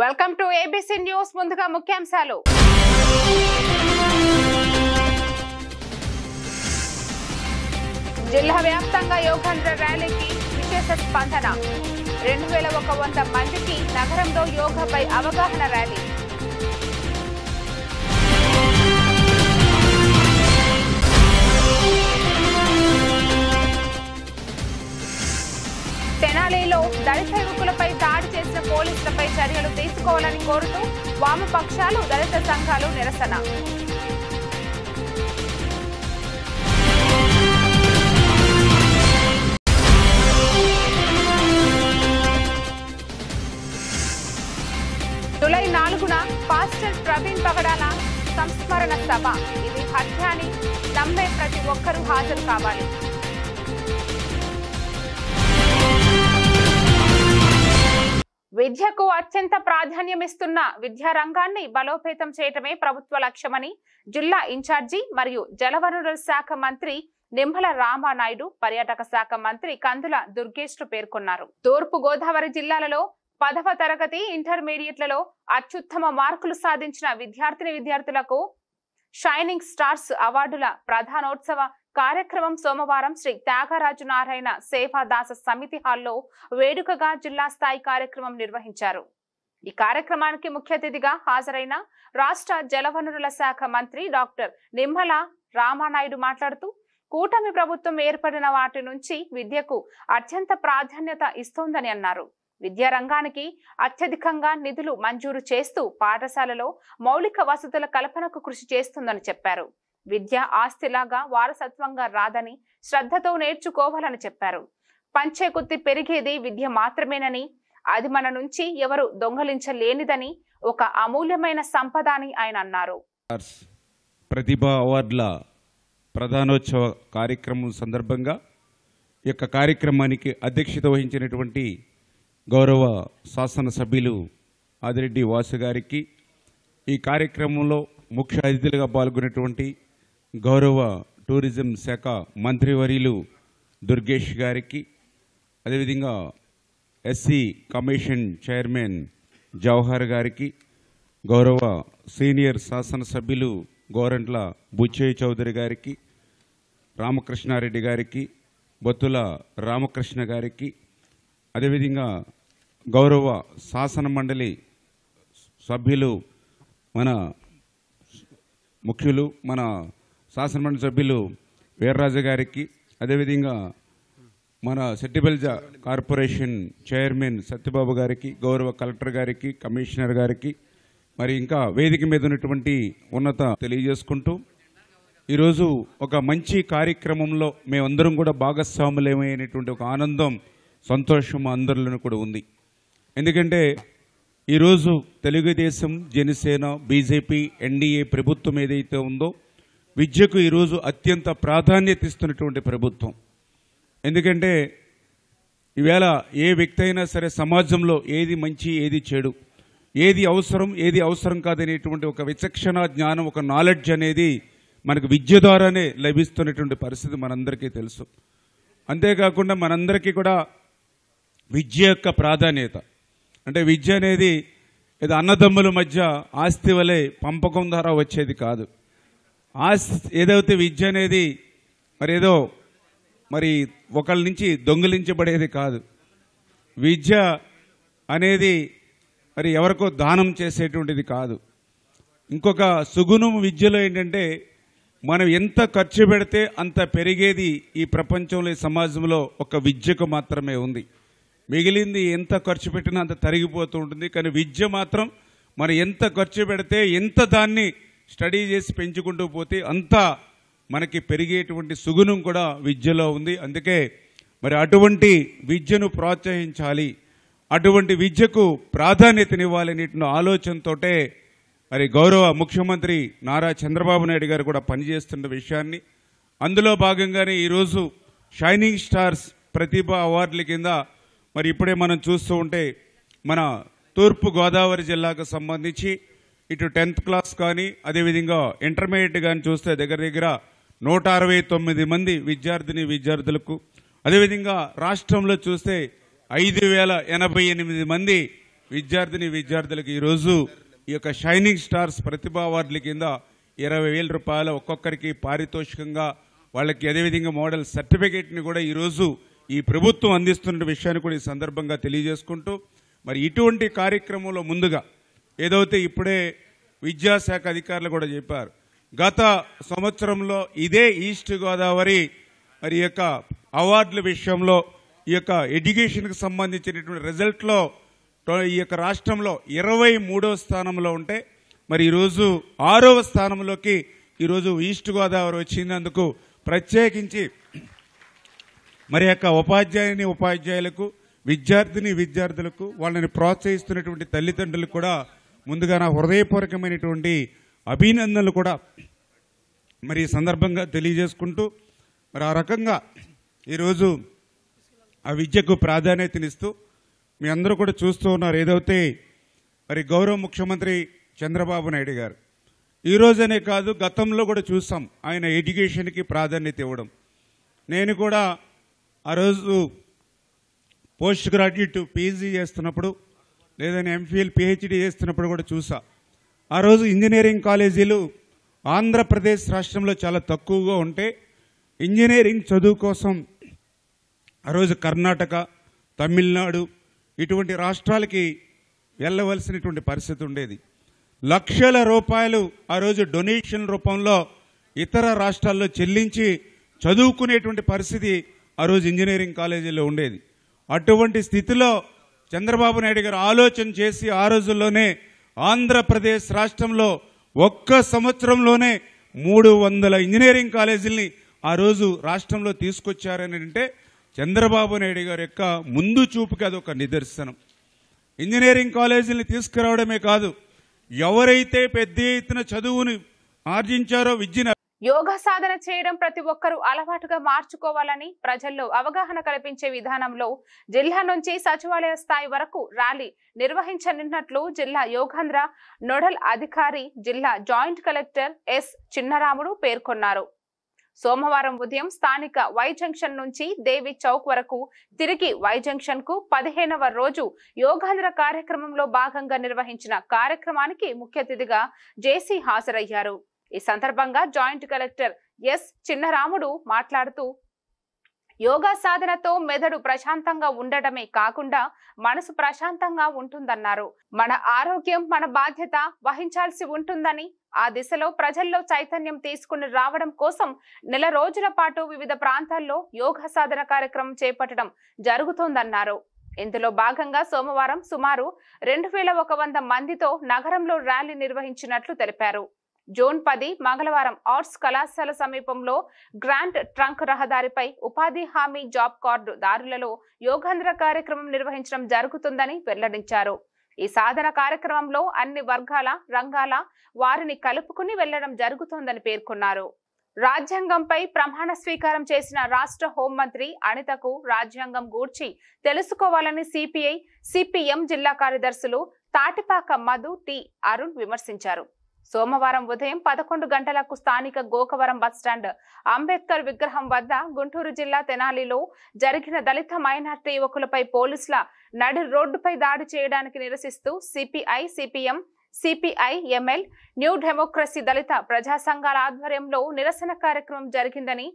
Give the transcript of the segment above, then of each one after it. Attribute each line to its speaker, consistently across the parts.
Speaker 1: Welcome to ABC news. ముందుగా ముఖ్యాంశాలు. జిల్లా వ్యాప్తంగా యోగాంధ్ర ర్యాలీకి విశేష స్పందన. 2100 మందికి నగరంలో యోగాపై అవగాహన ర్యాలీ. తెనాలిలో దళిత యువకులపై దాడి చేసిన పోలీసులపై చర్యలు తీసుకోవాలని కోరుతూ వామపక్షాలు, దళిత సంఘాలు నిరసన. జూలై 4న పాస్టర్ ప్రవీణ్ పగడాల సంస్మరణ సభ. ఇది హత్య అని నమ్మే ప్రతి ఒక్కరూ హాజరు కావాలి. విద్యకు అత్యంత ప్రాధాన్యమిస్తున్న విద్యారంగాన్ని బలోపేతం చేయటమే ప్రభుత్వ లక్ష్యమని జిల్లా ఇన్ఛార్జి మరియు జలవనరుల శాఖ మంత్రి నిమ్మల రామానాయుడు, పర్యాటక శాఖ మంత్రి కందుల దుర్గేష్ పేర్కొన్నారు. తూర్పు గోదావరి జిల్లాలలో 10వ తరగతి ఇంటర్మీడియట్లలో అత్యుత్తమ మార్కులు సాధించిన విద్యార్థులకు షైనింగ్ స్టార్స్ అవార్డుల ప్రధానోత్సవ కార్యక్రమం సోమవారం శ్రీ త్యాగరాజు నారాయణ సేవాదాస సమితి హాల్లో వేడుకగా జిల్లా స్థాయి కార్యక్రమం నిర్వహించారు. ఈ కార్యక్రమానికి ముఖ్య అతిథిగా హాజరైన రాష్ట్ర జలవనరుల శాఖ మంత్రి డాక్టర్ నిమ్మల రామానాయుడు మాట్లాడుతూ, కూటమి ప్రభుత్వం ఏర్పడిన వాటి నుంచి విద్యకు అత్యంత ప్రాధాన్యత ఇస్తోందని అన్నారు. విద్యారంగానికి అత్యధికంగా నిధులు మంజూరు చేస్తూ పాఠశాలలో మౌలిక వసతుల కల్పనకు కృషి చేస్తుందని చెప్పారు. విద్య ఆస్తిలాగా వారసత్వంగా రాదని శ్రద్ధతో నేర్చుకోవాలని చెప్పారు. పంచే కొద్ది పెరిగేది విద్య మాత్రమేనని, అది మన నుంచి ఎవరు దొంగలించలేనిదని, ఒక అమూల్యమైన సంపద అని ఆయన అన్నారు.
Speaker 2: ప్రతిభా అవార్డుల ప్రధానోత్సవ కార్యక్రమం సందర్భంగా ఈ యొక్క కార్యక్రమానికి అధ్యక్షత వహించినటువంటి గౌరవ శాసనసభ్యులు ఆదిరెడ్డి వాసు గారికి, ఈ కార్యక్రమంలో ముఖ్య అతిథులుగా పాల్గొన్నటువంటి గౌరవ టూరిజం శాఖ మంత్రివర్యులు దుర్గేష్ గారికి, అదేవిధంగా ఎస్సీ కమిషన్ చైర్మన్ జవహర్ గారికి, గౌరవ సీనియర్ శాసనసభ్యులు గోరంట్ల బుచ్చయ్య చౌదరి గారికి, రామకృష్ణారెడ్డి గారికి, బొత్తుల రామకృష్ణ గారికి, అదేవిధంగా గౌరవ శాసన మండలి సభ్యులు మన ముఖ్యులు మన శాసనమండలి సభ్యులు వీర్రాజు గారికి, అదేవిధంగా మన సెట్టిబెల్జ కార్పొరేషన్ చైర్మన్ సత్యబాబు గారికి, గౌరవ కలెక్టర్ గారికి, కమిషనర్ గారికి, మరి ఇంకా వేదిక మీద ఉన్నటువంటి ఉన్నత తెలియజేసుకుంటూ, ఈరోజు ఒక మంచి కార్యక్రమంలో మేమందరం కూడా భాగస్వాములమైనటువంటి ఒక ఆనందం, సంతోషం అందరిలోనూ కూడా ఉంది. ఎందుకంటే ఈరోజు తెలుగుదేశం, జనసేన, బీజేపీ, ఎన్డీఏ ప్రభుత్వం ఏదైతే ఉందో విద్యకు ఈరోజు అత్యంత ప్రాధాన్యత ఇస్తున్నటువంటి ప్రభుత్వం. ఎందుకంటే ఈవేళ ఏ వ్యక్తి అయినా సరే సమాజంలో ఏది మంచి, ఏది చెడు, ఏది అవసరం కాదనేటువంటి ఒక విచక్షణ జ్ఞానం, ఒక నాలెడ్జ్ అనేది మనకు విద్య ద్వారానే లభిస్తున్నటువంటి పరిస్థితి మనందరికీ తెలుసు. అంతేకాకుండా మనందరికీ కూడా విద్య యొక్క ప్రాధాన్యత అంటే విద్య అనేది ఏదో అన్నదమ్ముల మధ్య ఆస్తి వలె పంపకం ద్వారా వచ్చేది కాదు. ఏదైతే విద్య అనేది మరి ఒకళ్ళ నుంచి దొంగిలించబడేది కాదు. విద్య అనేది మరి ఎవరికో దానం చేసేటువంటిది కాదు. ఇంకొక సుగుణం విద్యలో ఏంటంటే మనం ఎంత ఖర్చు పెడితే అంత పెరిగేది ఈ ప్రపంచంలో, ఈ సమాజంలో ఒక విద్యకు మాత్రమే ఉంది. మిగిలింది ఎంత ఖర్చు పెట్టినా అంత తరిగిపోతూ ఉంటుంది. కానీ విద్య మాత్రం మనం ఎంత ఖర్చు పెడితే, ఎంత దాన్ని స్టడీ చేసి పెంచుకుంటూ పోతే అంత మనకి పెరిగేటువంటి సుగుణం కూడా విద్యలో ఉంది. అందుకే మరి అటువంటి విద్యను ప్రోత్సహించాలి, అటువంటి విద్యకు ప్రాధాన్యతనివ్వాలనే ఆలోచనతోటే మరి గౌరవ ముఖ్యమంత్రి నారా చంద్రబాబు నాయుడు గారు కూడా పనిచేస్తున్న విషయాన్ని, అందులో భాగంగానే ఈరోజు షైనింగ్ స్టార్స్ ప్రతిభా అవార్డుల కింద మరి ఇప్పుడే మనం చూస్తూ ఉంటే మన తూర్పు గోదావరి జిల్లాకు సంబంధించి ఇటు 10th క్లాస్ కానీ అదేవిధంగా ఇంటర్మీడియట్ కానీ చూస్తే దగ్గర 169 మంది విద్యార్థులకు, అదేవిధంగా రాష్ట్రంలో చూస్తే 5088 మంది విద్యార్థులకు ఈరోజు ఈ యొక్క షైనింగ్ స్టార్స్ ప్రతిభా అవార్డుల కింద 20,000 రూపాయలు ఒక్కొక్కరికి పారితోషికంగా వాళ్ళకి అదేవిధంగా మోడల్ సర్టిఫికేట్ని కూడా ఈరోజు ఈ ప్రభుత్వం అందిస్తున్న విషయాన్ని కూడా ఈ సందర్భంగా తెలియజేసుకుంటూ మరి ఇటువంటి కార్యక్రమంలో ముందుగా ఏదైతే ఇప్పుడే విద్యాశాఖ అధికారులు కూడా చెప్పారు, గత సంవత్సరంలో ఇదే ఈస్ట్ గోదావరి మరి యొక్క అవార్డుల విషయంలో ఈ యొక్క ఎడ్యుకేషన్కి సంబంధించినటువంటి రిజల్ట్లో ఈ యొక్క రాష్ట్రంలో 23వ స్థానంలో ఉంటే మరి ఈరోజు 6వ స్థానంలోకి ఈరోజు ఈస్ట్ గోదావరి వచ్చినందుకు ప్రత్యేకించి మరి యొక్క ఉపాధ్యాయులకు విద్యార్థులకు వాళ్ళని ప్రోత్సహిస్తున్నటువంటి తల్లిదండ్రులకు కూడా ముందుగా నా హృదయపూర్వకమైనటువంటి అభినందనలు కూడా మరి ఈ సందర్భంగా తెలియజేసుకుంటూ మరి ఆ రకంగా ఈరోజు ఆ విద్యకు ప్రాధాన్యతనిస్తూ మీ అందరూ కూడా చూస్తూ ఉన్నారు. ఏదైతే మరి గౌరవ ముఖ్యమంత్రి చంద్రబాబు నాయుడు గారు ఈరోజనే కాదు గతంలో కూడా చూసాం ఆయన ఎడ్యుకేషన్కి ప్రాధాన్యత ఇవ్వడం. నేను కూడా ఆ రోజు పోస్ట్ గ్రాడ్యుయేట్ పీజీ చేస్తున్నప్పుడు లేదని ఎంఫిల్ పిహెచ్డి చేస్తున్నప్పుడు కూడా చూసా. ఆ రోజు ఇంజనీరింగ్ కాలేజీలు ఆంధ్రప్రదేశ్ రాష్ట్రంలో చాలా తక్కువగా ఉంటే ఇంజనీరింగ్ చదువు కోసం ఆ రోజు కర్ణాటక, తమిళనాడు ఇటువంటి రాష్ట్రాలకి వెళ్ళవలసినటువంటి పరిస్థితి ఉండేది. లక్షల రూపాయలు ఆ రోజు డొనేషన్ రూపంలో ఇతర రాష్ట్రాల్లో చెల్లించి చదువుకునేటువంటి పరిస్థితి ఆ రోజు ఇంజనీరింగ్ కాలేజీలో ఉండేది. అటువంటి స్థితిలో చంద్రబాబు నాయుడు గారు ఆలోచన చేసి ఆ రోజుల్లోనే ఆంధ్రప్రదేశ్ రాష్ట్రంలో ఒక్క సంవత్సరంలోనే 300 ఇంజనీరింగ్ కాలేజీల్ని ఆ రోజు రాష్ట్రంలో తీసుకొచ్చారని అంటే చంద్రబాబు నాయుడు గారి యొక్క ముందు చూపుకి అదొక నిదర్శనం. ఇంజనీరింగ్ కాలేజీల్ని తీసుకురావడమే కాదు, ఎవరైతే పెద్ద ఎత్తున చదువుని ఆర్జించారో విద్యను
Speaker 1: యోగా సాధన చేయడం ప్రతి ఒక్కరూ అలవాటుగా మార్చుకోవాలని ప్రజల్లో అవగాహన కల్పించే విధానంలో జిల్లా నుంచి సచివాలయ స్థాయి వరకు ర్యాలీ నిర్వహించనున్నట్లు జిల్లా యోగాంధ్ర నోడల్ అధికారి జిల్లా జాయింట్ కలెక్టర్ ఎస్ చిన్నరాముడు పేర్కొన్నారు. సోమవారం ఉదయం స్థానిక వై జంక్షన్ నుంచి దేవి చౌక్ వరకు తిరిగి వై జంక్షన్ కు 15వ రోజు యోగాంధ్ర కార్యక్రమంలో భాగంగా నిర్వహించిన కార్యక్రమానికి ముఖ్య అతిథిగా జేసీ హాజరయ్యారు. ఈ సందర్భంగా జాయింట్ కలెక్టర్ ఎస్ చిన్నరాముడు మాట్లాడుతూ యోగా సాధనతో మెదడు ప్రశాంతంగా ఉండటమే కాకుండా మనసు ప్రశాంతంగా ఉంటుందన్నారు. మన ఆరోగ్యం మన బాధ్యత వహించాల్సి ఉంటుందని, ఆ దిశలో ప్రజల్లో చైతన్యం తీసుకుని రావడం కోసం నెల రోజుల పాటు వివిధ ప్రాంతాల్లో యోగా సాధన కార్యక్రమం చేపట్టడం జరుగుతోందన్నారు. ఇందులో భాగంగా సోమవారం సుమారు 2100 మందితో నగరంలో ర్యాలీ నిర్వహించినట్లు తెలిపారు. జూన్ 10 మంగళవారం ఆర్ట్స్ కళాశాల సమీపంలో గ్రాండ్ ట్రంక్ రహదారిపై ఉపాధి హామీ జాబ్ కార్డు దారులలో యోగాంధ్ర కార్యక్రమం నిర్వహించడం జరుగుతుందని వెల్లడించారు. ఈ సాధన కార్యక్రమంలో అన్ని వర్గాల రంగాల వారిని కలుపుకుని వెళ్లడం జరుగుతోందని పేర్కొన్నారు. రాజ్యాంగంపై ప్రమాణ స్వీకారం చేసిన రాష్ట్ర హోంమంత్రి అనితకు రాజ్యాంగం గూర్చి తెలుసుకోవాలని సిపిఐ సిపిఎం జిల్లా కార్యదర్శులు తాటిపాక మధు టి అరుణ్ విమర్శించారు. సోమవారం ఉదయం 11 గంటలకు స్థానిక గోకవరం బస్టాండ్ అంబేద్కర్ విగ్రహం వద్ద గుంటూరు జిల్లా తెనాలిలో జరిగిన దళిత మైనార్టీ యువకులపై పోలీసుల నడి రోడ్డుపై దాడి చేయడానికి నిరసిస్తూ CPI CPM CPI ML New Democracy దళిత ప్రజా సంఘాల ఆధ్వర్యంలో నిరసన కార్యక్రమం జరిగిందని,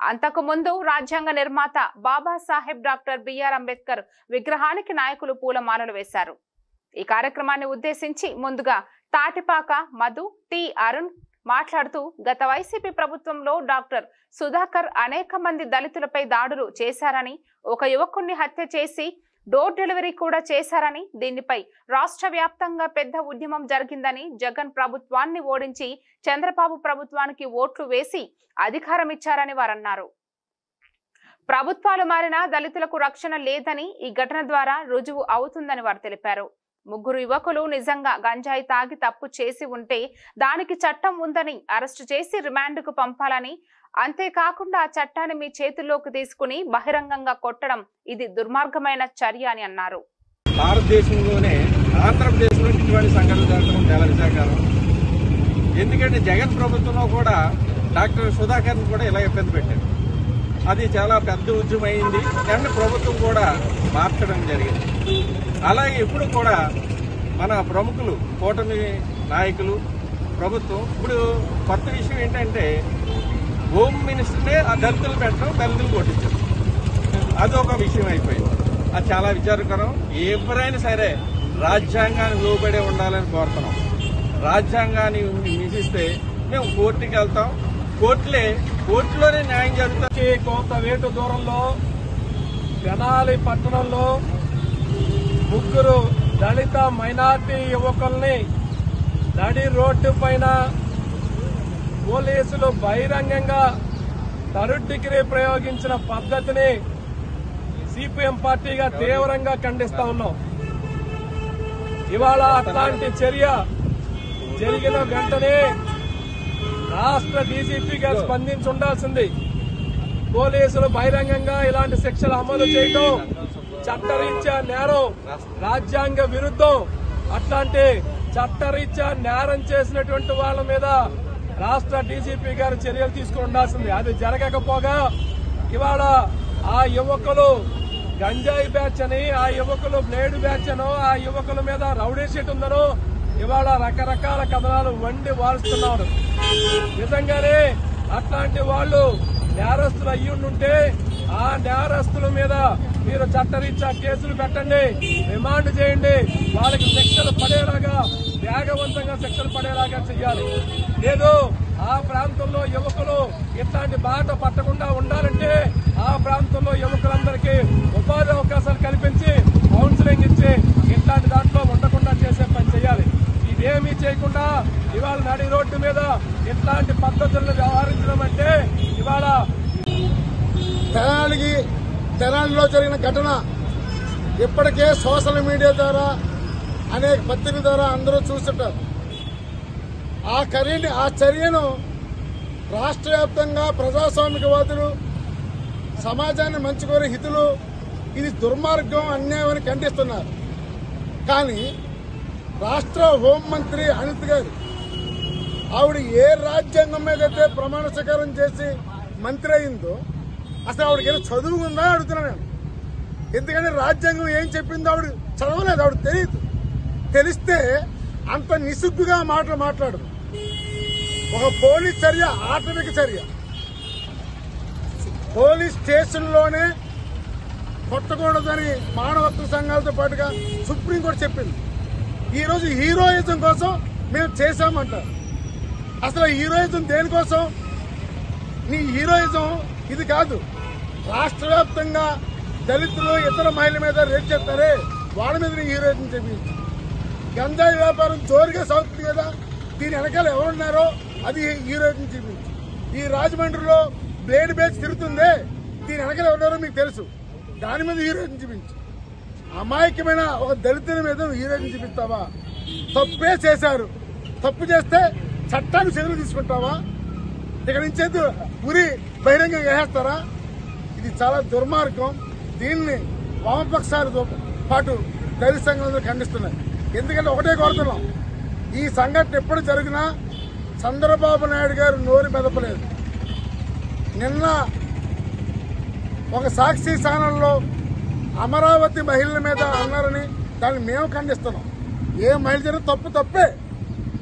Speaker 1: అంతకు ముందు రాజ్యాంగ నిర్మాత బాబాసాహెబ్ డాక్టర్ బిఆర్ అంబేద్కర్ విగ్రహానికి నాయకులు పూలమాలలు వేశారు. ఈ కార్యక్రమాన్ని ఉద్దేశించి ముందుగా తాటిపాక మధు టి అరుణ్ మాట్లాడుతూ గత వైసీపీ ప్రభుత్వంలో డాక్టర్ సుధాకర్ అనేక మంది దళితులపై దాడులు చేశారని, ఒక యువకుణ్ణి హత్య చేసి డోర్ డెలివరీ కూడా చేశారని, దీనిపై రాష్ట్ర వ్యాప్తంగా పెద్ద ఉద్యమం జరిగిందని, జగన్ ప్రభుత్వాన్ని ఓడించి చంద్రబాబు ప్రభుత్వానికి ఓట్లు వేసి అధికారం ఇచ్చారని వారన్నారు. ప్రభుత్వాలు మారినా దళితులకు రక్షణ లేదని ఈ ఘటన ద్వారా రుజువు అవుతుందని వారు తెలిపారు. 3 యువకులు నిజంగా గంజాయి తాగి తప్పు చేసి ఉంటే దానికి చట్టం ఉందని అరెస్టు చేసి రిమాండ్కు పంపాలని, అంతేకాకుండా ఆ చట్టాన్ని మీ చేతుల్లోకి తీసుకుని బహిరంగంగా కొట్టడం ఇది దుర్మార్గమైన చర్య అని అన్నారు.
Speaker 3: భారతదేశంలోనే ఆంధ్రప్రదేశ్లో ఇటువంటి సంఘటన జరగడం చాలా విశాఖం. ఎందుకంటే జగన్ ప్రభుత్వంలో కూడా డాక్టర్ సుధాకర్ని కూడా ఇలా ఇబ్బంది పెట్టారు. అది చాలా పెద్ద ఉద్యమం అయింది. కానీ ప్రభుత్వం కూడా మార్చడం జరిగింది. అలాగే ఇప్పుడు కూడా మన ప్రముఖులు, కూటమి నాయకులు, ప్రభుత్వం ఇప్పుడు కొత్త విషయం ఏంటంటే హోమ్ మినిస్టర్నే ఆ దళితులు పెట్టడం, దళితులు కొట్టించారు. అదొక విషయం అయిపోయింది. అది చాలా విచారకరం. ఎవరైనా సరే రాజ్యాంగానికి లోబడే ఉండాలని కోరుతున్నాం. రాజ్యాంగాన్ని మించిస్తే మేము కోర్టుకి వెళ్తాం. కోర్టులోనే న్యాయం జరుగుతుంది.
Speaker 4: కొంత వేటు దూరంలో తెనాలి పట్టణంలో 3 దళిత మైనార్టీ యువకుల్ని నడి రోడ్డు పైన పోలీసులు బహిరంగంగా థర్డ్ డిగ్రీ ప్రయోగించిన పద్ధతిని సిపిఎం పార్టీగా తీవ్రంగా ఖండిస్తా ఉన్నాం. ఇవాళ అట్లాంటి చర్య జరిగిన వెంటనే రాష్ట్ర డీజీపీ గారు స్పందించి ఉండాల్సింది. పోలీసులు బహిరంగంగా ఇలాంటి శిక్షలు అమలు చేయడం చట్టరీత్యా నేరం, రాజ్యాంగ విరుద్ధం. అట్లాంటి చట్టరీత్యా నేరం చేసినటువంటి వాళ్ళ మీద రాష్ట్ర డీజీపీ గారు చర్యలు తీసుకుని ఉండాల్సింది. అది జరగకపోగా ఇవాళ ఆ యువకులు గంజాయి బ్యాచ్ అని, ఆ యువకులు బ్లేడ్ బ్యాచ్ అనో, ఆ యువకుల మీద రౌడీ షీట్ ఉందనో ఇవాళ రకరకాల కథనాలు వండి వారుస్తున్నారు. నిజంగానే అట్లాంటి వాళ్ళు నేరస్తులు అయ్యుంటే ఆ నేరస్తుల మీద మీరు చట్టరీత్యా కేసులు పెట్టండి, రిమాండ్ చేయండి, వాళ్ళకి శిక్షలు పడేలాగా, వేగవంతంగా శిక్షలు పడేలాగా చెయ్యాలి. లేదు ఆ ప్రాంతంలో యువకులు ఇట్లాంటి బాట పట్టకుండా ఉండాలంటే ఆ ప్రాంతంలో యువకులందరికీ ఉపాధి అవకాశాలు కల్పించి కౌన్సిలింగ్ ఇచ్చి ఇట్లాంటి దాంట్లో ఉండకుండా చేసే పని చేయాలి. ఇదేమీ చేయకుండా ఇవాళ నడి రోడ్డు మీద ఇట్లాంటి పద్ధతులను వ్యవహరించడం అంటే ఇవాళ
Speaker 5: తెనాలిలో జరిగిన ఘటన ఇప్పటికే సోషల్ మీడియా ద్వారా, అనేక పత్రికల ద్వారా అందరూ చూస్తుంటారు. ఆ చర్యను రాష్ట్ర వ్యాప్తంగా ప్రజాస్వామికవాదులు, సమాజాన్ని మంచి కోరే హితులు ఇది దుర్మార్గం, అన్యాయం అని ఖండిస్తున్నారు. కానీ రాష్ట్ర హోంమంత్రి అనిత్ గారు ఆవిడ ఏ రాజ్యాంగం మీద అయితే ప్రమాణ స్వీకారం చేసి మంత్రి అయిందో అసలు ఆవిడకి చదువు ఉందా అడుగుతున్నాను నేను. ఎందుకంటే రాజ్యాంగం ఏం చెప్పిందో ఆవిడ చదవలేదు, ఆవిడ తెలియదు. తెలిస్తే అంత నిస్సిగ్గుగా మాట్లాడదు. ఒక పోలీస్ చర్య ఆటవిక చర్య. పోలీస్ స్టేషన్లోనే కొట్టకూడదని మానవ హక్కుల సంఘాలతో పాటుగా సుప్రీంకోర్టు చెప్పింది. ఈరోజు హీరోయిజం కోసం మేము చేశామంటారు. అసలు హీరోయిజం దేనికోసం? నీ హీరోయిజం ఇది కాదు. రాష్ట్ర వ్యాప్తంగా దళితులు, ఇతర మహిళల మీద రేట్ చేస్తారే వాళ్ళ మీద నీ హీరోయిజం చెప్పింది. గంజాయి వ్యాపారం జోరుగా సాగుతుంది కదా, దీని వెనకాల ఎవరున్నారో అది హీరోయిజం చూపించి. ఈ రాజమండ్రిలో బ్లేడ్ బ్యాచ్ తిరుగుతుందే, దీని వెనకాల ఎవరున్నారో మీకు తెలుసు, దాని మీద హీరోయిజం చూపించి. అమాయకమైన ఒక దళితుల మీద హీరోయిజం చూపిస్తావా? తప్పే చేశారు, తప్పు చేస్తే చట్టాన్ని చర్యలు తీసుకుంటావా? ఇక్కడ నుంచి ఉరి బహిరంగంగా వేసేస్తారా? ఇది చాలా దుర్మార్గం. దీన్ని వామపక్షాలతో పాటు దళిత సంఘాలతో ఖండిస్తున్నాయి. ఎందుకంటే ఒకటే కోరుతున్నాం, ఈ సంఘటన ఎప్పుడు జరిగినా చంద్రబాబు నాయుడు గారు నోరు మెదపలేదు. నిన్న ఒక సాక్షి ఛానల్లో అమరావతి మహిళల మీద అన్నారని దాన్ని మేము ఖండిస్తున్నాం. ఏ మహిళ జరిగిన తప్పే,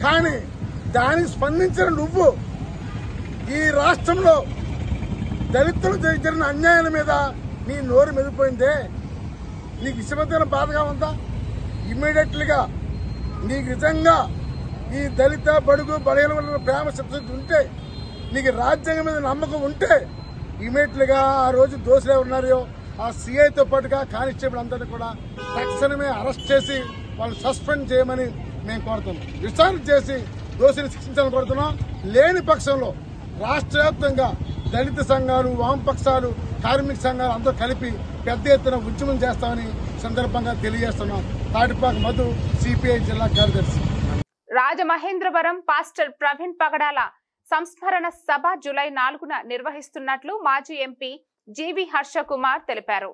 Speaker 5: కానీ దానికి స్పందించిన నువ్వు ఈ రాష్ట్రంలో దళితులు జరిగిన అన్యాయాల మీద నీ నోరు మెదిపోయిందే, నీకు ఇష్టమైన బాధగా ఉందా? ఇమ్మీడియట్లీగా నీకు నిజంగా ఈ దళిత బడుగు బలహీన ప్రేమ చిత్తశుద్ధి ఉంటే, నీకు రాజ్యాంగం మీద నమ్మకం ఉంటే ఇమ్మీడియట్లీగా ఆ రోజు దోషులు ఉన్నారో ఆ సిఐతో పాటుగా కానిస్టేబుల్ అందరినీ కూడా తక్షణమే అరెస్ట్ చేసి వాళ్ళు సస్పెండ్ చేయమని మేము కోరుతున్నాం. విచారణ చేసి దోషులు శిక్షించాలని కోరుతున్నాం. లేని పక్షంలో రాష్ట్ర వ్యాప్తంగా దళిత సంఘాలు, వామపక్షాలు, కార్మిక సంఘాలు అందరూ కలిపి పెద్ద ఎత్తున ఉద్యమం చేస్తామని సందర్భంగా తెలియజేస్తున్నాం. తాటిపాక మధు, సిపిఐ జిల్లా కార్యదర్శి.
Speaker 1: రాజమహేంద్రవరం పాస్టర్ ప్రవీణ్ పగడాల సంస్మరణ సభ జూలై 4న నిర్వహిస్తున్నట్లు మాజీ ఎంపీ జీవి హర్ష కుమార్ తెలిపారు.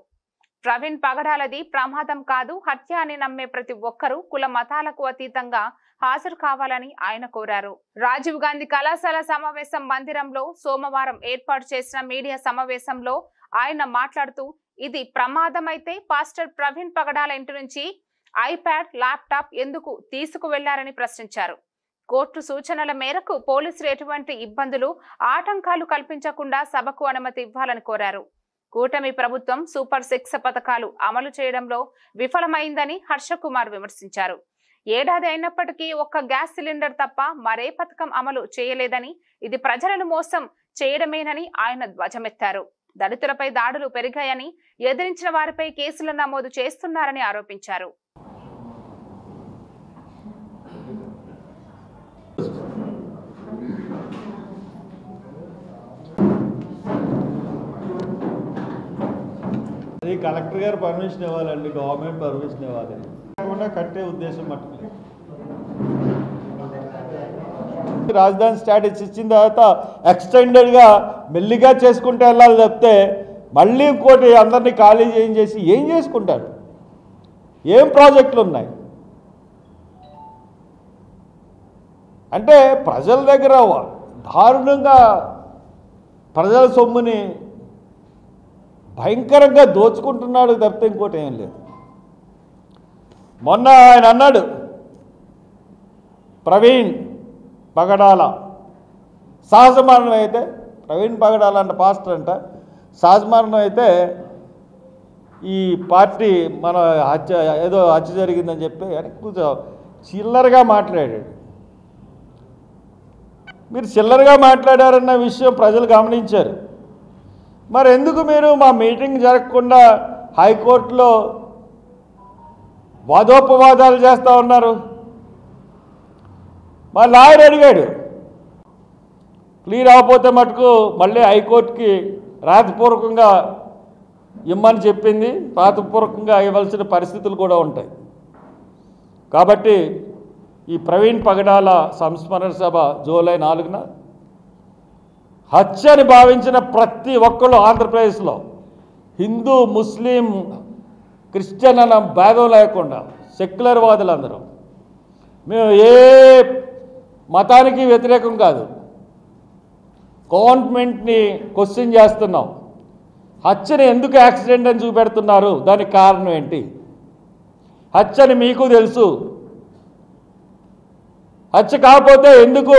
Speaker 1: ప్రవీణ్ పగడాలది ప్రమాదం కాదు, హత్య అని నమ్మే ప్రతి ఒక్కరూ కుల మతాలకు అతీతంగా హాజరు కావాలని ఆయన కోరారు. రాజీవ్ గాంధీ కళాశాల సమావేశం మందిరంలో సోమవారం ఏర్పాటు చేసిన మీడియా సమావేశంలో ఆయన మాట్లాడుతూ ఇది ప్రమాదమైతే పాస్టర్ ప్రవీణ్ పగడాల ఇంటి నుంచి ఐప్యాడ్, ల్యాప్టాప్ ఎందుకు తీసుకువెళ్లారని ప్రశ్నించారు. కోర్టు సూచనల మేరకు పోలీసులు ఎటువంటి ఇబ్బందులు, ఆటంకాలు కల్పించకుండా సభకు అనుమతి ఇవ్వాలని కోరారు. కూటమి ప్రభుత్వం సూపర్ 6 పథకాలు అమలు చేయడంలో విఫలమైందని హర్షకుమార్ విమర్శించారు. ఏడాది అయినప్పటికీ ఒక్క గ్యాస్ సిలిండర్ తప్ప మరే పథకం అమలు చేయలేదని, ఇది ప్రజలను మోసం చేయడమేనని ఆయన ధ్వజమెత్తారు. దళితులపై దాడులు పెరిగాయని, ఎదిరించిన వారిపై కేసులు నమోదు చేస్తున్నారని ఆరోపించారు.
Speaker 6: అది కలెక్టర్ గారు పర్మిషన్ ఇవ్వాలండి, గవర్నమెంట్ పర్మిషన్ ఇవ్వాలి. కాకుండా కట్టే ఉద్దేశం మట్టుకు రాజధాని స్టాటస్ ఇచ్చిన తర్వాత ఎక్స్టెండెడ్గా మెల్లిగా చేసుకుంటే వెళ్ళాలి తప్పితే మళ్ళీ ఇంకోటి అందరినీ ఖాళీ చేసి ఏం చేసుకుంటారు? ఏం ప్రాజెక్టులు ఉన్నాయి అంటే ప్రజల దగ్గర దారుణంగా ప్రజల సొమ్ముని భయంకరంగా దోచుకుంటున్నాడు తప్పితే ఇంకోటి ఏం లేదు. మొన్న ఆయన అన్నాడు, ప్రవీణ్ పగడాల సహజ మరణం అయితే, ప్రవీణ్ పగడాల అంట పాస్టర్ అంట, సహజ మరణం అయితే ఈ పార్టీ మన ఏదో హత్య జరిగిందని చెప్పి కొంచెం చిల్లరగా మాట్లాడాడు. మీరు చిల్లరగా మాట్లాడారన్న విషయం ప్రజలు గమనించారు. మరి ఎందుకు మీరు మా మీటింగ్ జరగకుండా హైకోర్టులో వాదోపవాదాలు చేస్తూ ఉన్నారు? మా లాయర్ అడిగాడు, క్లియర్ అవ్వకపోతే మటుకు మళ్ళీ హైకోర్టుకి రాతపూర్వకంగా ఇమ్మని చెప్పింది. రాతపూర్వకంగా ఇవ్వాల్సిన పరిస్థితులు కూడా ఉంటాయి. కాబట్టి ఈ ప్రవీణ్ పగడాల సంస్మరణ సభ జూలై 4న హత్యని భావించిన ప్రతి ఒక్కళ్ళు ఆంధ్రప్రదేశ్లో హిందూ, ముస్లిం, క్రిస్టియన్ అన్న భేదం లేకుండా సెక్యులర్ వాదులందరూ, మేము ఏ మతానికి వ్యతిరేకం కాదు, గవర్నమెంట్ని క్వశ్చన్ చేస్తున్నాం. హత్యని ఎందుకు యాక్సిడెంట్ అని చూపెడుతున్నారు? దానికి కారణం ఏంటి? హత్యని మీకు తెలుసు. హత్య కాకపోతే ఎందుకు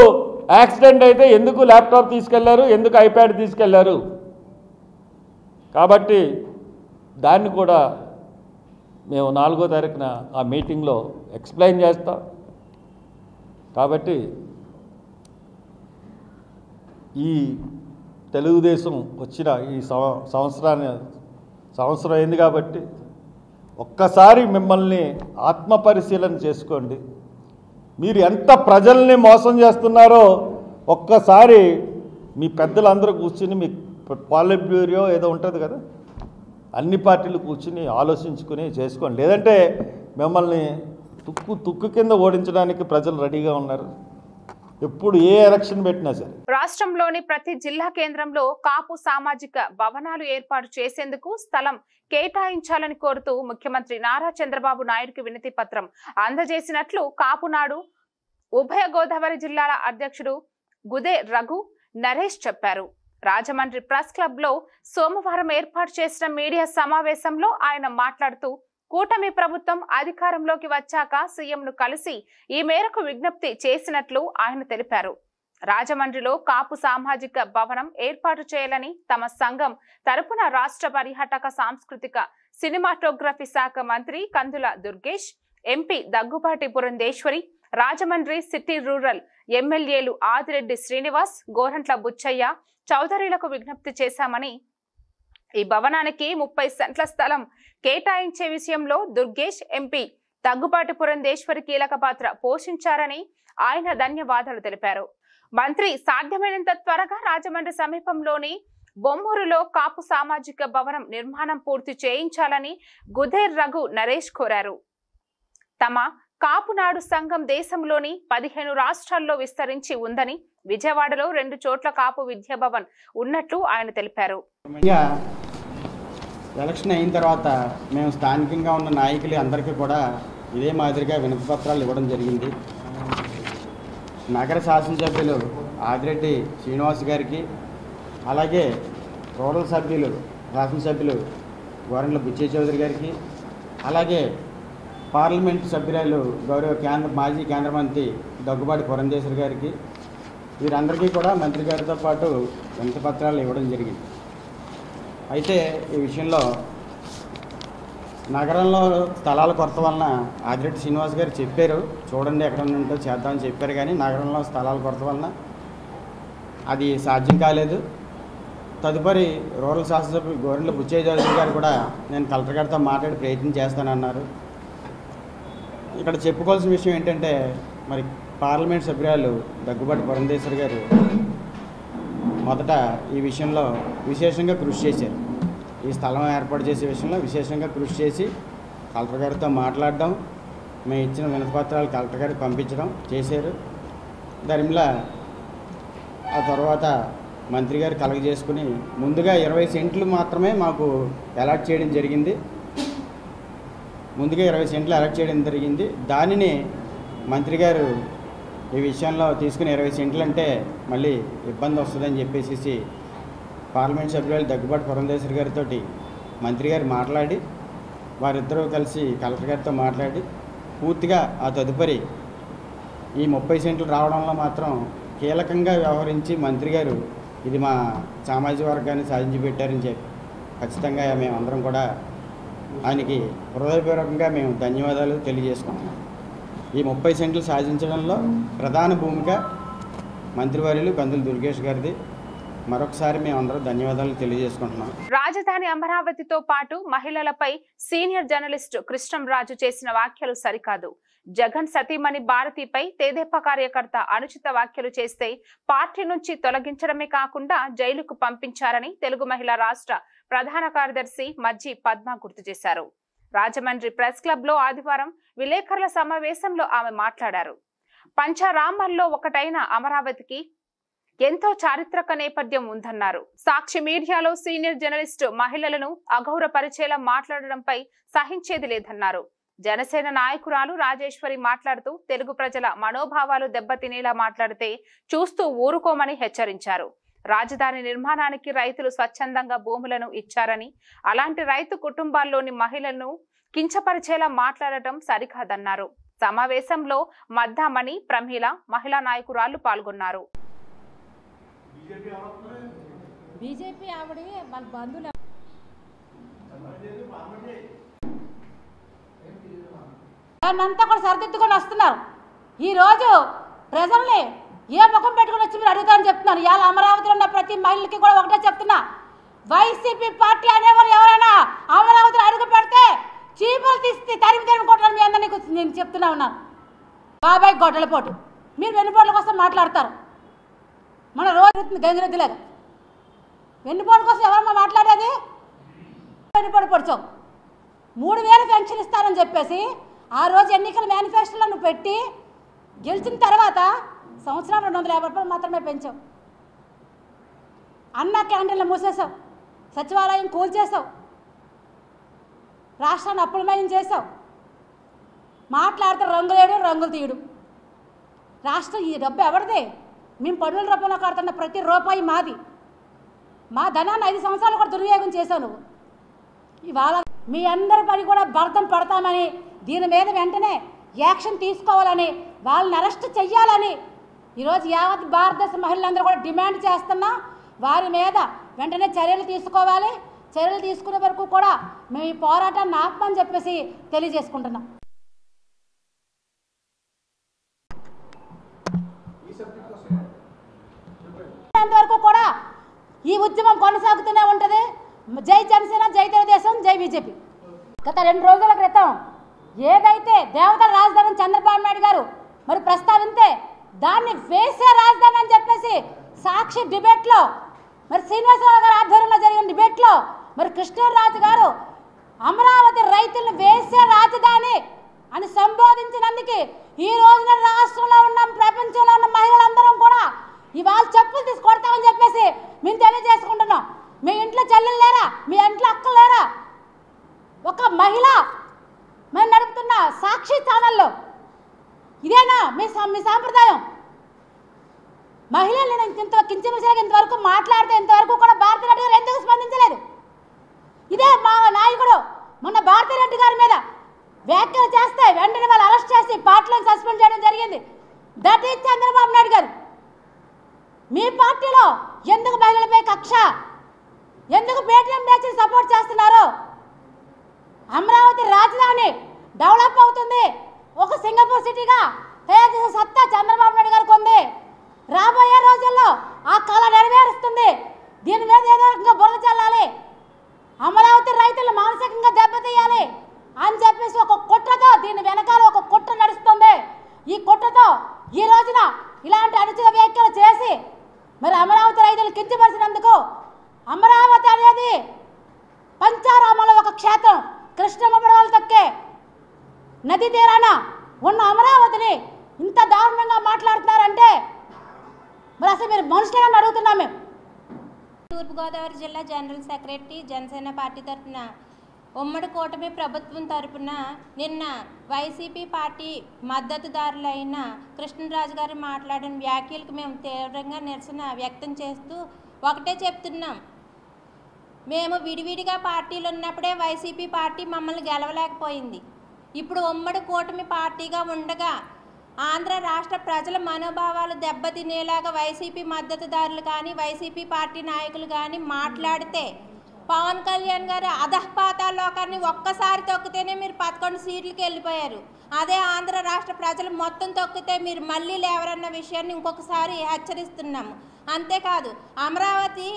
Speaker 6: యాక్సిడెంట్ అయితే ఎందుకు ల్యాప్టాప్ తీసుకెళ్లారు, ఎందుకు ఐప్యాడ్ తీసుకెళ్లారు? కాబట్టి దాన్ని కూడా మేము 4వ తారీఖున ఆ మీటింగ్లో ఎక్స్ప్లెయిన్ చేస్తాం. కాబట్టి ఈ తెలుగుదేశం వచ్చిన ఈ సంవత్సరం అయింది కాబట్టి ఒక్కసారి మిమ్మల్ని ఆత్మపరిశీలన చేసుకోండి. మీరు ఎంత ప్రజల్ని మోసం చేస్తున్నారో ఒక్కసారి మీ పెద్దలందరూ కూర్చుని, మీ పాలిట్ బ్యూరో ఏదో ఉంటుంది కదా, అన్ని పార్టీలు కూర్చుని ఆలోచించుకుని చేసుకోండి. లేదంటే మిమ్మల్ని తుక్కు కింద ఓడించడానికి ప్రజలు రెడీగా ఉన్నారు. ఎప్పుడు ఏ ఎలక్షన్ పెట్టినా సరే.
Speaker 1: రాష్ట్రంలోని ప్రతి జిల్లా కేంద్రంలో కాపు సామాజిక భవనాలు ఏర్పాటు చేసేందుకు స్థలం కేటాయించాలని కోరుతూ ముఖ్యమంత్రి నారా చంద్రబాబు నాయుడుకి వినతి పత్రం అందజేసినట్లు కాపునాడు ఉభయ గోదావరి జిల్లాల అధ్యక్షుడు గుదే రఘు నరేష్ చెప్పారు. రాజమండ్రి ప్రెస్ క్లబ్ లో సోమవారం ఏర్పాటు చేసిన మీడియా సమావేశంలో ఆయన మాట్లాడుతూ, కూటమి ప్రభుత్వం అధికారంలోకి వచ్చాక సీఎంను కలిసి ఈ మేరకు విజ్ఞప్తి చేసినట్లు ఆయన తెలిపారు. రాజమండ్రిలో కాపు సామాజిక భవనం ఏర్పాటు చేయాలని తమ సంఘం తరపున రాష్ట్ర పర్యాటక సాంస్కృతిక సినిమాటోగ్రఫీ శాఖ మంత్రి Kandula Durgesh, MP Daggubati Purandeswari, Rajahmundry city rural ఎమ్మెల్యేలు ఆదిరెడ్డి శ్రీనివాస్, గోరంట్ల బుచ్చయ్య చౌదరిలకు విజ్ఞప్తి చేశామని, ఈ భవనానికి 30 సెంట్ల స్థలం కేటాయించే విషయంలో దుర్గేష్, ఎంపీ దగ్గుబాటి పురంధేశ్వరి కీలక పాత్ర పోషించారని ఆయన ధన్యవాదాలు తెలిపారు. మంత్రి సాధ్యమైనంత త్వరగా రాజమండ్రి సమీపంలోని బొమ్మూరులో కాపు సామాజిక భవనం నిర్మాణం పూర్తి చేయించాలని గుదేర్ రఘు నరేష్ కోరారు. తమ కాపునాడు సంఘం దేశంలోని 15 రాష్ట్రాల్లో విస్తరించి ఉందని, విజయవాడలో 2 చోట్ల కాపు విద్యాభవన్ ఉన్నట్లు ఆయన తెలిపారు.
Speaker 7: ఎలక్షన్ అయిన తర్వాత మేము స్థానికంగా ఉన్న నాయకులు అందరికీ కూడా ఇదే మాదిరిగా వినతి పత్రాలు ఇవ్వడం జరిగింది. నగర శాసనసభ్యులు ఆదిరెడ్డి శ్రీనివాస్ గారికి, అలాగే రూరల్ శాసనసభ్యులు గోరంట్ల బుచ్చయ్య చౌదరి గారికి, అలాగే పార్లమెంట్ సభ్యురాలు గౌరవ మాజీ కేంద్ర మంత్రి దగ్గుబాటి పురంధేశ్వరి గారికి, వీరందరికీ కూడా మంత్రి గారితో పాటు వినతి పత్రాలు ఇవ్వడం జరిగింది. అయితే ఈ విషయంలో నగరంలో స్థలాల కొరత వలన ఆదిరెడ్డి శ్రీనివాస్ గారు చెప్పారు, చూడండి ఎక్కడ ఉంటో చేద్దామని చెప్పారు, కానీ నగరంలో స్థలాల కొరత వలన అది సాధ్యం కాలేదు. తదుపరి రూరల్ శాసనసభ్యులు గోరంట్ల బుచ్చయ్య చౌదరి గారు కూడా నేను కలెక్టర్ గారితో మాట్లాడి ప్రయత్నం చేస్తానన్నారు. ఇక్కడ చెప్పుకోవాల్సిన విషయం ఏంటంటే, మరి పార్లమెంట్ సభ్యురాలు దగ్గుబాటి పురంధేశ్వరి గారు మొదట ఈ విషయంలో విశేషంగా కృషి చేశారు. ఈ స్థలం ఏర్పాటు చేసే విషయంలో విశేషంగా కృషి చేసి కలెక్టర్ గారితో మాట్లాడడం, మేము ఇచ్చిన వినతిపత్రాలు కలెక్టర్ గారికి పంపించడం చేశారు. దానివల్ల ఆ తర్వాత మంత్రి గారు కలగజేసుకుని ముందుగా 20 సెంట్లు మాత్రమే మాకు అలాట్ చేయడం జరిగింది. ముందుగా 20 సెంట్లు అలాట్ చేయడం జరిగింది. దానిని మంత్రి గారు ఈ విషయంలో తీసుకుని 20 సెంట్లు అంటే మళ్ళీ ఇబ్బంది వస్తుందని చెప్పేసి పార్లమెంట్ సభ్యులు దగ్గుబాటి పురంధేశ్వరి గారితో మంత్రి గారు మాట్లాడి, వారిద్దరూ కలిసి కలెక్టర్ గారితో మాట్లాడి పూర్తిగా ఆ తదుపరి ఈ 30 సెంట్లు రావడంలో మాత్రం కీలకంగా వ్యవహరించి మంత్రి గారు ఇది మా సామాజిక వర్గాన్ని సాధించి పెట్టారని చెప్పి ఖచ్చితంగా మేమందరం కూడా ఆయనకి హృదయపూర్వకంగా మేము ధన్యవాదాలు తెలియజేసుకుంటున్నాం. ఈ 30 సెంట్లు సాధించడంలో ప్రధాన భూమిక మంత్రివర్యులు కందుల దుర్గేష్ గారిది. మరొకసారి మేమందరం ధన్యవాదాలు తెలియజేసుకుంటున్నాం.
Speaker 1: రాజధాని అమరావతితో పాటు మహిళలపై సీనియర్ జర్నలిస్ట్ కృష్ణంరాజు చేసిన వ్యాఖ్యలు సరికాదు. జగన్ సతీమణి భారతిపై తెదేపా కార్యకర్త అనుచిత వ్యాఖ్యలు చేస్తే పార్టీ నుంచి తొలగించడమే కాకుండా జైలుకు పంపించారని తెలుగు మహిళా రాష్ట్ర ప్రధాన కార్యదర్శి మజ్జి పద్మ గుర్తు చేశారు. రాజమండ్రి ప్రెస్ క్లబ్ లో ఆదివారం విలేకరుల సమావేశంలో ఆమె మాట్లాడారు. పంచరామాల్లో ఒకటైన అమరావతికి ఎంతో చారిత్రక నేపథ్యం ఉందన్నారు. సాక్షి మీడియాలో సీనియర్ జర్నలిస్టు మహిళలను అగౌరవపరిచేలా మాట్లాడడంపై సహించేది లేదన్నారు. జనసేన నాయకురాలు రాజేశ్వరి మాట్లాడుతూ తెలుగు ప్రజల మనోభావాలు దెబ్బతినేలా మాట్లాడితే చూస్తూ ఊరుకోమని హెచ్చరించారు. రాజధాని నిర్మాణానికి రైతులు స్వచ్ఛందంగా భూములను ఇచ్చారని, అలాంటి రైతు కుటుంబాల్లోని మహిళలను కించపరిచేలా మాట్లాడటం సరికాదన్నారు. సమావేశంలో మద్దామణి, ప్రమీల మహిళా నాయకురాలు పాల్గొన్నారు.
Speaker 8: బీజేపీ ఆవిడ వాళ్ళ బంధువులు అంతా కూడా సరిదిద్దుకొని వస్తున్నారు. ఈరోజు ప్రజల్ని ఏ ముఖం పెట్టుకుని వచ్చి మీరు అడుగుతారని చెప్తున్నాను. ఇవాళ అమరావతిలో ఉన్న ప్రతి మహిళకి కూడా ఒకటే చెప్తున్నా, వైసీపీ పార్టీ అనేవారు ఎవరైనా అమరావతిలో అడుగు పెడితే చీపులు తీసి తరిమి కొట్టాలని మీ అందరినీ నేను చెప్తున్నా ఉన్నాను. బాబాయ్ గొడ్డల పోటు మీరు వెన్నుపోట్ల కోసం మాట్లాడతారు. మన రోజు గంగిరెద్దు లేదు. వెన్నుపోటు కోసం ఎవరమ్మా మాట్లాడేది? వెన్నుపోటు పొడిచావు. 3000 పెన్షన్ ఇస్తారని చెప్పేసి ఆ రోజు ఎన్నికల మేనిఫెస్టోలో నువ్వు పెట్టి గెలిచిన తర్వాత సంవత్సరం 250 రూపాయలు మాత్రమే పెంచావు. అన్న క్యాంటీన్లు మూసేసావు, సచివాలయం కూల్చేసావు, రాష్ట్రాన్ని అప్పులమయం చేసావు. మాట్లాడితే రంగులేడు రంగులు తీయడు. రాష్ట్రం ఈ డబ్బు ఎవరిదే? మేము పన్నుల రూపంలో కడుతున్న ప్రతి రూపాయి మాది. మా ధనాన్ని 5 సంవత్సరాలు కూడా దుర్వినియోగం చేసావు నువ్వు. ఇవాళ మీ అందరి పని కూడా భర్తం పడతామని, దీని మీద వెంటనే యాక్షన్ తీసుకోవాలని, వాళ్ళని అరెస్ట్ చెయ్యాలని ఈరోజు యావత్ భారతదేశ మహిళలందరూ కూడా డిమాండ్ చేస్తున్నా. వారి మీద వెంటనే చర్యలు తీసుకోవాలి. చర్యలు తీసుకునే వరకు కూడా మేము ఈ పోరాటాన్ని ఆపమని చెప్పేసి తెలియజేసుకుంటున్నాం. అంతవరకు కూడా ఈ ఉద్యమం కొనసాగుతూనే ఉంటుంది. జై జనసేన, జై తెలుగుదేశం, జై బీజేపీ. గత 2 రోజుల క్రితం ఏదైతే దేవతల రాజధాని చంద్రబాబు నాయుడు గారు మరి ప్రస్తావిస్తే దాన్ని వేసే రాజధాని అని చెప్పేసి సాక్షి డిబేట్లో మరి శ్రీనివాసరావు గారు ఆధ్వర్యంలో జరిగిన డిబేట్లో మరి కృష్ణరాజు గారు అమరావతి రైతులను వేసే రాజధాని అని సంబోధించినందుకు ఈ రోజున రాష్ట్రంలో ఉన్న ప్రపంచంలో ఉన్న మహిళలందరం కూడా ఇవాళ చెప్పులు తీసి కొడతామని చెప్పేసి మేము తెలియజేసుకుంటున్నాం. మీ ఇంట్లో చెల్లెలు లేరా? మీ ఇంట్లో అక్కలు లేరా? ఒక మహిళ మేము నడుపుతున్న సాక్షి ఛానల్లో ఇదేనా మీ సాంప్రదాయం? మహిళల్ని ఇంతవరకు మాట్లాడితే ఇంతవరకు కూడా భారతనాయుడు గారు ఎందుకు స్పందించలేదు? ఇదే మా నాయకుడు మొన్న భారతిరెడ్డి గారి మీద వ్యాఖ్యలు చేస్తే వెంటనే వాళ్ళు అరెస్ట్ చేసి పార్టీలను సస్పెండ్ చేయడం జరిగింది. దట్ ఈజ్ చంద్రబాబు నాయుడు గారు. మీ పార్టీలో ఎందుకు మహిళలపై కక్ష, ఎందుకు పేటీఎం బ్యాచ్ని సపోర్ట్ చేస్తున్నారు? అమరావతి రాజధాని డెవలప్ అవుతుంది, ఒక సింగపూర్ సిటీగా తయారు చేసే సత్తా చంద్రబాబు నాయుడు గారికి ఉంది. రాబోయే రోజుల్లో ఆ కళ నెరవేరుస్తుంది. దీని మీద ఏదో రకంగా బురద చల్లాలి, అమరావతి రైతులు మానసికంగా దెబ్బతీయాలి అని చెప్పేసి ఒక కుట్రతో దీని వెనకాల ఒక కుట్ర నడుస్తుంది. ఈ కుట్రతో ఈ రోజున ఇలాంటి అనుచిత వ్యాఖ్యలు చేసి మరి అమరావతి రైతులు కించపరిచినందుకు, అమరావతి అనేది పంచారామంలో ఒక క్షేత్రం, కృష్ణమ్మ పడవలు తొక్కే నది తీరాన ఉన్న అమరావతిని ఇంత దారుణంగా మాట్లాడుతున్నారంటే మరి అసలు మీరు మనుషులని అడుగుతున్నాం మేము.
Speaker 9: తూర్పుగోదావరి జిల్లా జనరల్ సెక్రటరీ జనసేన పార్టీ తరఫున ఉమ్మడి కూటమి ప్రభుత్వం తరఫున నిన్న వైసీపీ పార్టీ మద్దతుదారులైన కృష్ణరాజు గారు మాట్లాడిన వ్యాఖ్యలకు మేము తీవ్రంగా నిరసన వ్యక్తం చేస్తూ ఒకటే చెప్తున్నాం. మేము విడివిడిగా పార్టీలు ఉన్నప్పుడే వైసీపీ పార్టీ మమ్మల్ని గెలవలేకపోయింది. ఇప్పుడు ఉమ్మడి కూటమి పార్టీగా ఉండగా ఆంధ్ర రాష్ట్ర ప్రజల మనోభావాలు దెబ్బతినేలాగా వైసీపీ మద్దతుదారులు కానీ వైసీపీ పార్టీ నాయకులు కానీ మాట్లాడితే పవన్ కళ్యాణ్ గారు అధఃపాతాలోకాన్ని ఒక్కసారి తొక్కితేనే మీరు 11 సీట్లకి వెళ్ళిపోయారు. అదే ఆంధ్ర రాష్ట్ర ప్రజలు మొత్తం తొక్కితే మీరు మళ్ళీ లేవరన్న విషయాన్ని ఇంకొకసారి హెచ్చరిస్తున్నాము. అంతేకాదు అమరావతి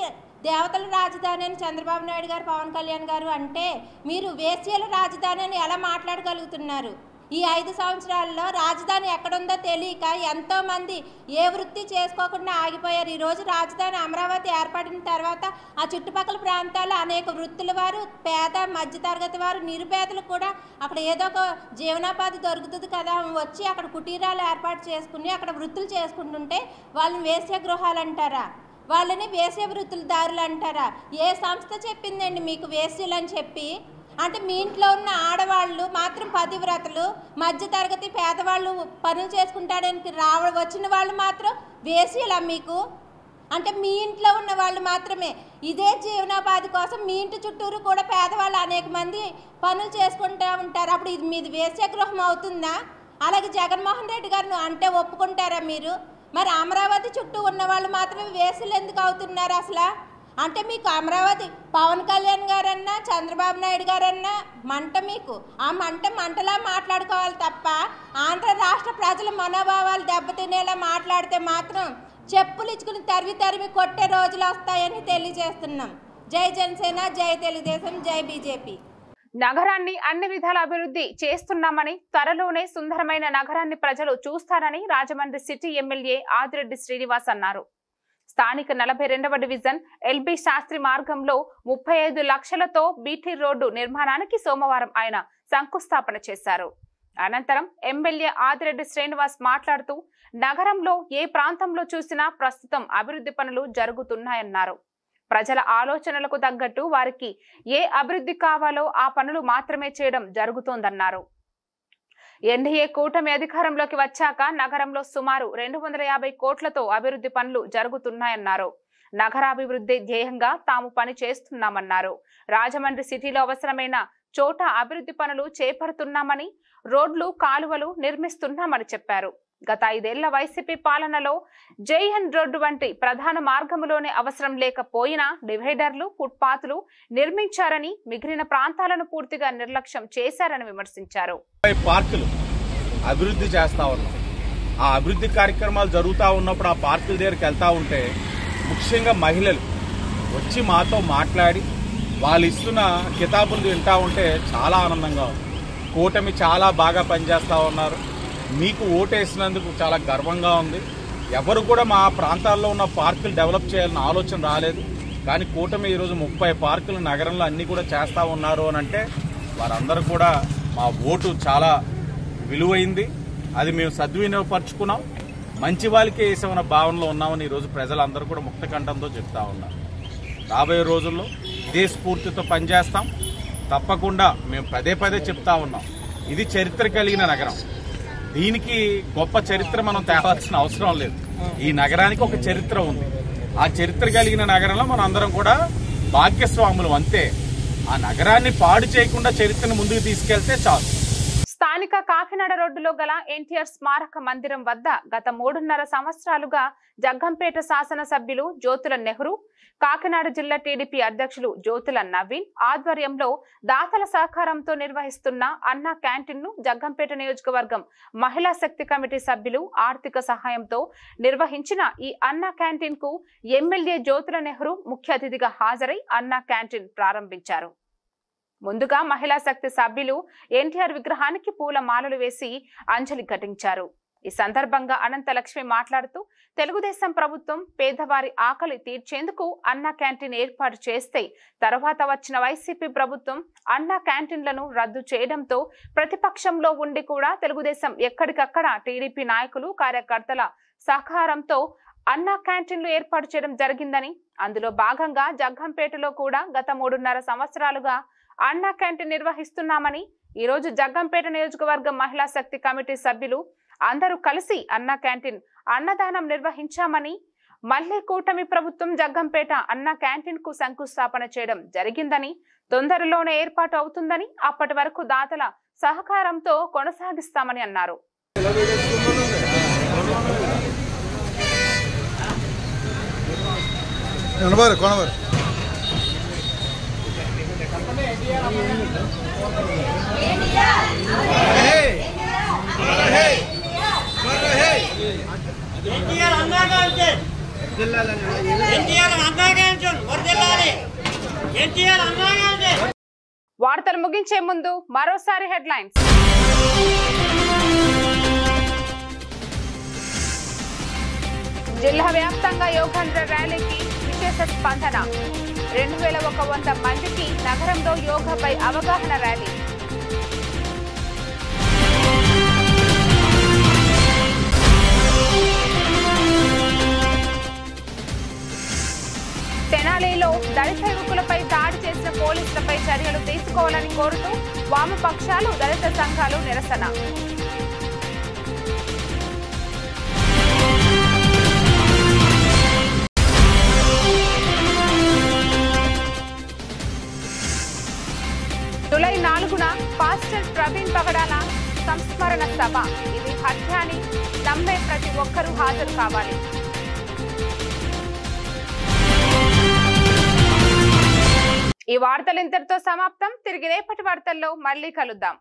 Speaker 9: దేవతల రాజధాని అని చంద్రబాబు నాయుడు గారు పవన్ కళ్యాణ్ గారు అంటే మీరు వేశ్యల రాజధాని అని ఎలా మాట్లాడగలుగుతున్నారు? ఈ 5 సంవత్సరాల్లో రాజధాని ఎక్కడుందో తెలియక ఎంతోమంది ఏ వృత్తి చేసుకోకుండా ఆగిపోయారు. ఈరోజు రాజధాని అమరావతి ఏర్పడిన తర్వాత ఆ చుట్టుపక్కల ప్రాంతాల్లో అనేక వృత్తుల వారు, పేద మధ్యతరగతి వారు, నిరుపేదలు కూడా అక్కడ ఏదో ఒక జీవనోపాధి దొరుకుతుంది కదా వచ్చి అక్కడ కుటీరాలు ఏర్పాటు చేసుకుని అక్కడ వృత్తులు చేసుకుంటుంటే వాళ్ళని వేశ్య గృహాలు అంటారా? వాళ్ళని వేశ్య వృత్తులదారులు అంటారా? ఏ సంస్థ చెప్పిందండి మీకు వేశ్యలు అని చెప్పి? అంటే మీ ఇంట్లో ఉన్న ఆడవాళ్ళు మాత్రం పతివ్రతలు, మధ్యతరగతి పేదవాళ్ళు పనులు చేసుకుంటాడానికి వచ్చిన వాళ్ళు మాత్రం వేశ్యలా మీకు? అంటే మీ ఇంట్లో ఉన్న వాళ్ళు మాత్రమే ఇదే జీవనోపాధి కోసం మీ ఇంటి చుట్టూరు కూడా పేదవాళ్ళు అనేక మంది పనులు చేసుకుంటూ ఉంటారు. అప్పుడు ఇది మీది వేశ్య గృహం అవుతుందా? అలాగే జగన్మోహన్ రెడ్డి గారిని అంటే ఒప్పుకుంటారా మీరు? మరి అమరావతి చుట్టూ ఉన్న వాళ్ళు మాత్రమే వేశ్యలు ఎందుకు అవుతున్నారు అసలు? అంటే మీకు అమరావతి పవన్ కళ్యాణ్ గారన్నా చంద్రబాబు నాయుడు గారన్నా మంట, మీకు ఆ మంటలా మాట్లాడుకోవాలి తప్ప ఆంధ్ర రాష్ట్ర ప్రజల మనోభావాలు దెబ్బతినేలా మాట్లాడితే మాత్రం చెప్పులు ఇచ్చుకుని తరిమి కొట్టే రోజులు వస్తాయని తెలియజేస్తున్నాం. జై జనసేన, జై తెలుగుదేశం, జై బీజేపీ.
Speaker 1: నగరాన్ని అన్ని విధాల అభివృద్ధి చేస్తున్నామని, త్వరలోనే సుందరమైన నగరాన్ని ప్రజలు చూస్తారని రాజమండ్రి సిటీ ఎమ్మెల్యే ఆదిరెడ్డి శ్రీనివాస్ అన్నారు. స్థానిక 42వ డివిజన్ ఎల్బీ శాస్త్రి మార్గంలో 35 లక్షలతో బీటీ రోడ్డు నిర్మాణానికి సోమవారం ఆయన శంకుస్థాపన చేశారు. అనంతరం ఎమ్మెల్యే ఆదిరెడ్డి శ్రీనివాస్ మాట్లాడుతూ నగరంలో ఏ ప్రాంతంలో చూసినా ప్రస్తుతం అభివృద్ధి పనులు జరుగుతున్నాయన్నారు. ప్రజల ఆలోచనలకు తగ్గట్టు వారికి ఏ అభివృద్ధి కావాలో ఆ పనులు మాత్రమే చేయడం జరుగుతోందన్నారు. ఎన్డీఏ కూటమి అధికారంలోకి వచ్చాక నగరంలో సుమారు 250 కోట్లతో అభివృద్ధి పనులు జరుగుతున్నాయన్నారు. నగరాభివృద్ధి ధ్యేయంగా తాము పని చేస్తున్నామన్నారు. రాజమండ్రి సిటీలో అవసరమైన చోట అభివృద్ధి పనులు చేపడుతున్నామని, రోడ్లు, కాలువలు నిర్మిస్తున్నామని చెప్పారు. గత 5 ఏళ్ల వైసీపీ పాలనలో జైహన్ రోడ్డు వంటి ప్రధాన మార్గంలోనే అవసరం లేకపోయినా డివైడర్లు, ఫుట్పాత్లు నిర్మించారని, మిగిలిన ప్రాంతాలను పూర్తిగా నిర్లక్ష్యం చేశారని విమర్శించారు.
Speaker 3: పార్కులు అభివృద్ధి చేస్తా ఉన్నాం. ఆ అభివృద్ధి కార్యక్రమాలు జరుగుతూ ఉన్నప్పుడు ఆ పార్కుల దగ్గరికి వెళ్తా ఉంటే ముఖ్యంగా మహిళలు వచ్చి మాతో మాట్లాడి వాళ్ళు ఇస్తున్న కితాబులు వింటా ఉంటే చాలా ఆనందంగా ఉంది. కూటమి చాలా బాగా పనిచేస్తూ ఉన్నారు. మీకు ఓటేసినందుకు చాలా గర్వంగా ఉంది. ఎవరు కూడా మా ప్రాంతాల్లో ఉన్న పార్కులు డెవలప్ చేయాలన్న ఆలోచన రాలేదు. కానీ కూటమి ఈరోజు 30 పార్కులు నగరంలో అన్నీ కూడా చేస్తూ ఉన్నారు అని అంటే వారందరూ కూడా మా ఓటు చాలా విలువైంది. అది మేము సద్వినియోగపరుచుకున్నాం. మంచి వాళ్ళకే వేసామన్న భావనలో ఉన్నామని ఈరోజు ప్రజలందరూ కూడా ముక్త కంఠంతో చెప్తా ఉన్నారు. రాబోయే రోజుల్లో ఇదే స్ఫూర్తితో పనిచేస్తాం. తప్పకుండా మేము పదే చెప్తా ఉన్నాం, ఇది చరిత్ర కలిగిన నగరం. దీనికి గొప్ప చరిత్ర మనం తేవాల్సిన అవసరం లేదు. ఈ నగరానికి ఒక చరిత్ర ఉంది. ఆ చరిత్ర కలిగిన నగరంలో మనం అందరం కూడా భాగ్యస్వాములు అంతే.
Speaker 10: ఆ నగరాన్ని పాడు చేయకుండా చరిత్రను ముందుకు తీసుకెళ్తే చాలు.
Speaker 1: స్థానిక కాకినాడ రోడ్డులో గల ఎన్టీఆర్ స్మారక మందిరం వద్ద గత 3.5 సంవత్సరాలుగా జగ్గంపేట శాసనసభ్యులు జ్యోతుల నెహ్రూ, కాకినాడ జిల్లా టీడీపీ అధ్యక్షులు జ్యోతుల నవీన్ ఆధ్వర్యంలో దాతల సహకారంతో నిర్వహిస్తున్న అన్నా క్యాంటీన్ ను జగ్గంపేట నియోజకవర్గం మహిళా శక్తి కమిటీ సభ్యులు ఆర్థిక సహాయంతో నిర్వహించిన ఈ అన్నా క్యాంటీన్ కు ఎమ్మెల్యే జ్యోతుల నెహ్రూ ముఖ్య అతిథిగా హాజరై అన్నా క్యాంటీన్ ప్రారంభించారు. ముందుగా మహిళా శక్తి సభ్యులు ఎన్టీఆర్ విగ్రహానికి పూల మాలలు వేసి అంజలి ఘటించారు. ఈ సందర్భంగా అనంతలక్ష్మి మాట్లాడుతూ తెలుగుదేశం ప్రభుత్వం పేదవారి ఆకలి తీర్చేందుకు అన్నా క్యాంటీన్ ఏర్పాటు చేస్తే తర్వాత వచ్చిన వైసీపీ ప్రభుత్వం అన్నా క్యాంటీన్లను రద్దు చేయడంతో ప్రతిపక్షంలో ఉండి కూడా తెలుగుదేశం ఎక్కడికక్కడ టీడీపీ నాయకులు కార్యకర్తల సహకారంతో అన్నా క్యాంటీన్లు ఏర్పాటు చేయడం జరిగిందని, అందులో భాగంగా జగ్గంపేటలో కూడా గత 3.5 సంవత్సరాలుగా అన్నా క్యాంటీన్ నిర్వహిస్తున్నామని, ఈ రోజు జగ్గంపేట నియోజకవర్గం మహిళా శక్తి కమిటీ సభ్యులు అందరూ కలిసి అన్నా క్యాంటీన్ అన్నదానం నిర్వహించామని, మళ్లీ కూటమి ప్రభుత్వం జగ్గంపేట అన్నా క్యాంటీన్ కు శంకుస్థాపన చేయడం జరిగిందని, తొందరలోనే ఏర్పాటు అవుతుందని, అప్పటి వరకు దాతల సహకారంతో కొనసాగిస్తామని అన్నారు. వార్తలు ముగించే ముందు మరోసారి హెడ్లైన్స్. జిల్లా వ్యాప్తంగా యోగాంధ్ర ర్యాలీకి విశేష స్పందన. 2100 మందికి నగరంలో యోగాపై అవగాహన ర్యాలీ. తెనాలిలో దళిత యువకులపై దాడి చేసిన పోలీసులపై చర్యలు తీసుకోవాలని కోరుతూ వామపక్షాలు, దళిత సంఘాలు నిరసన. జూలై 4న పాస్టర్ ప్రవీణ్ పగడాల సంస్మరణ సభ. ఇది హత్య అని నమ్మే ప్రతి ఒక్కరూ హాజరు కావాలి. ఈ వార్తలు ఇంతటితో సమాప్తం. తిరిగి రేపటి వార్తల్లో మళ్ళీ కలుద్దాం.